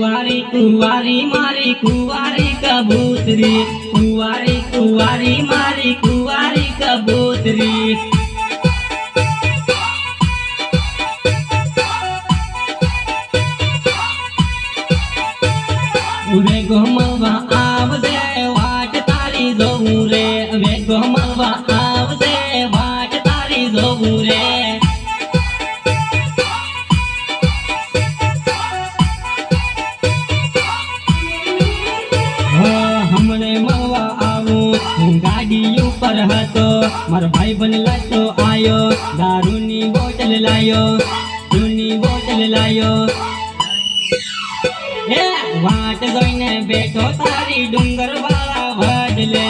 कुवारी कुवारी मारी कुवारी कबूतरी, कुवारी कुवारी मारी कुवारी कबूतरी। वेगो मलवा आवजे वाट तारी जोऊं रे, वेगो मलवा आवजे वाट तारी जोऊं रे। हमने मलवा आवूं गाड़ी ऊपर हतो, मारो भाई बन लटो आयो, दारूनी बोतल लायो, दूनी बोतल लायो। वाट जोईने बेठो तारी डूंगर वाला भजले।